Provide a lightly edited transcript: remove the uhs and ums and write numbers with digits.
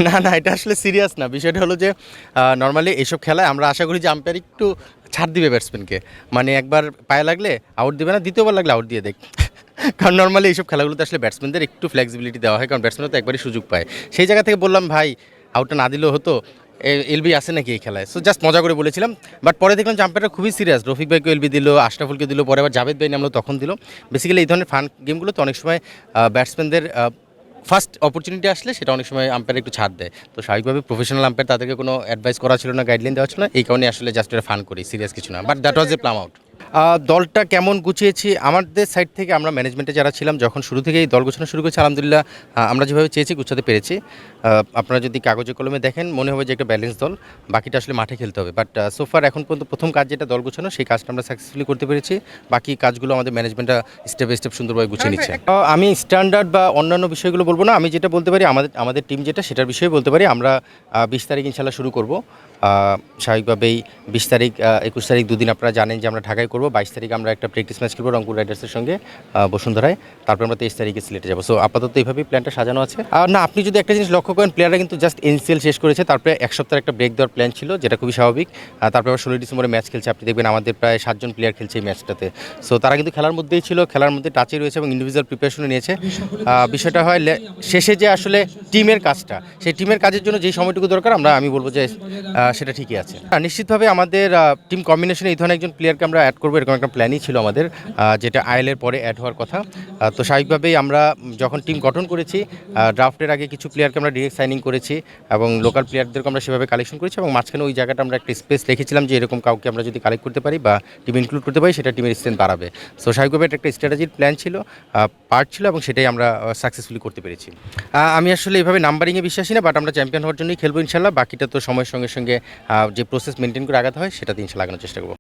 না, না, এটা আসলে সিরিয়াস না। বিষয়টা হলো যে নরমালি এইসব খেলায় আমরা আশা করি যে আম্পায়ার একটু ছাড় দিবে ব্যাটসম্যানকে। মানে একবার পায়ে লাগলে আউট দিবে না, দ্বিতীয়বার লাগলে আউট দিয়ে দেখ। কারণ নরমালি এইসব খেলাগুলোতে আসলে ব্যাটসম্যানদের একটু ফ্লেক্সিবিলিটি দেওয়া হয়, কারণ ব্যাটসম্যানও তো একবারই সুযোগ পায়। সেই জায়গা থেকে বললাম, ভাই আউটটা না দিলেও হতো, এলবি আছে নাকি এই খেলায়? সো জাস্ট মজা করে বলেছিলাম। বাট পরে দেখলাম যে আম্পায়ারটা খুবই সিরিয়াস। রফিক ভাইকে এলবি দিল, আশরাফুলকে দিল, পরে আবার জাভেদ ভাই নামলো তখন দিল। বেসিক্যালি এই ধরনের ফান গেমগুলোতে অনেক সময় ব্যাটসম্যানদের ফার্স্ট অপরচুনিটি আসলে সেটা অনেক সময় আম্পায়ার একটু ছাড় দেয়। তো স্বাভাবিকভাবে প্রফেশনাল আম্পায়ার, তাদেরকে কোনো অ্যাডভাইস করা ছিল না, গাইডলাইন দেওয়া ছিল না, এই কারণে আসলে জাস্ট এটা ফান করি, সিরিয়াস কিছু না। But that was A plum out. দলটা কেমন গুছিয়েছি আমাদের সাইড থেকে, আমরা ম্যানেজমেন্টে যারা ছিলাম যখন শুরু থেকেই দল গোছানো শুরু করেছি, আলহামদুলিল্লাহ আমরা যেভাবে চেয়েছি গুছাতে পেরেছি। আপনারা যদি কাগজে কলমে দেখেন মনে হবে যে একটা ব্যালেন্স দল, বাকিটা আসলে মাঠে খেলতে হবে। বাট সোফার এখন পর্যন্ত প্রথম কাজ যেটা দল গোছানো, সেই কাজটা আমরা সাকসেসফুলি করতে পেরেছি। বাকি কাজগুলো আমাদের ম্যানেজমেন্টরা স্টেপ বাই স্টেপ সুন্দরভাবে গুছিয়ে নিচ্ছে। আমি স্ট্যান্ডার্ড বা অন্যান্য বিষয়গুলো বলবো না, আমি যেটা বলতে পারি আমাদের টিম যেটা, সেটার বিষয়ে বলতে পারি। আমরা 20 তারিখ ইনশাল্লাহ শুরু করব। স্বাভাবিকভাবেই 20 তারিখ 21 তারিখ দুদিন আপনারা জানেন যে আমরা ঢাকায় করব। 22 তারিখ আমরা একটা প্র্যাকটিস ম্যাচ খেলবো রংপুর রাইডার্সের সঙ্গে বসুন্ধরায়। তারপর আমরা 23 তারিখে সিলেটে যাবো। সো আপাতত এইভাবেই প্ল্যানটা সাজানো আছে। আর না, আপনি যদি একটা জিনিস লক্ষ্য করেন, প্লেয়াররা কিন্তু জাস্ট এনসিএল শেষ করেছে, তারপরে এক সপ্তাহের একটা ব্রেক দেওয়ার প্ল্যান ছিল, যেটা খুবই স্বাভাবিক। তারপরে আবার 16 ডিসেম্বরে ম্যাচ খেলছে। আপনি দেখবেন আমাদের প্রায় 7 জন প্লেয়ার খেলছে এই ম্যাচটাতে। সো তারা কিন্তু খেলার মধ্যেই ছিল, খেলার মধ্যে টাচে রয়েছে এবং ইন্ডিভিজুয়াল প্রিপারেশনও নিয়েছে। বিষয়টা হয় শেষে যে আসলে টিমের কাজটা, সেই টিমের কাজের জন্য যেই সময়টুকু দরকার আমি বলবো যে সেটা ঠিকই আছে। নিশ্চিতভাবে আমাদের টিম কম্বিনেশনে এই ধরনের একজন প্লেয়ারকে আমরা অ্যাড করবো, এরকম একটা প্ল্যানই ছিল আমাদের, যেটা আইএলের পরে অ্যাড হওয়ার কথা। তো স্বাভাবিকভাবেই আমরা যখন টিম গঠন করেছি, ড্রাফটের আগে কিছু প্লেয়ারকে আমরা ডিরেক্ট সাইনিং করেছি এবং লোকাল প্লেয়ারদেরকে আমরা সেভাবে কালেকশন করেছি, এবং মাঝখানে ওই জায়গাটা আমরা একটা স্পেস রেখেছিলাম যে এরকম কাউকে আমরা যদি কালেক্ট করতে পারি বা টিম ইনক্লুড করতে পারি, সেটা টিমের স্ট্রেন্থ বাড়াবে। সো স্বাভাবিকভাবে এটা একটা স্ট্র্যাটেজির প্ল্যান ছিল, পার্ট ছিল, এবং সেটাই আমরা সাকসেসফুলি করতে পেরেছি। আমি আসলে এভাবে নাম্বারিংয়ে বিশ্বাসী না, বাট আমরা চ্যাম্পিয়ন হওয়ার জন্যই খেলবো ইনশাল্লাহ। বাকিটা তো সময়ের সঙ্গে সঙ্গে যে প্রসেস মেনটেন করে আগাতে হয়, সেটাতে ইনশাল্লাহ লাগানোর চেষ্টা করবো।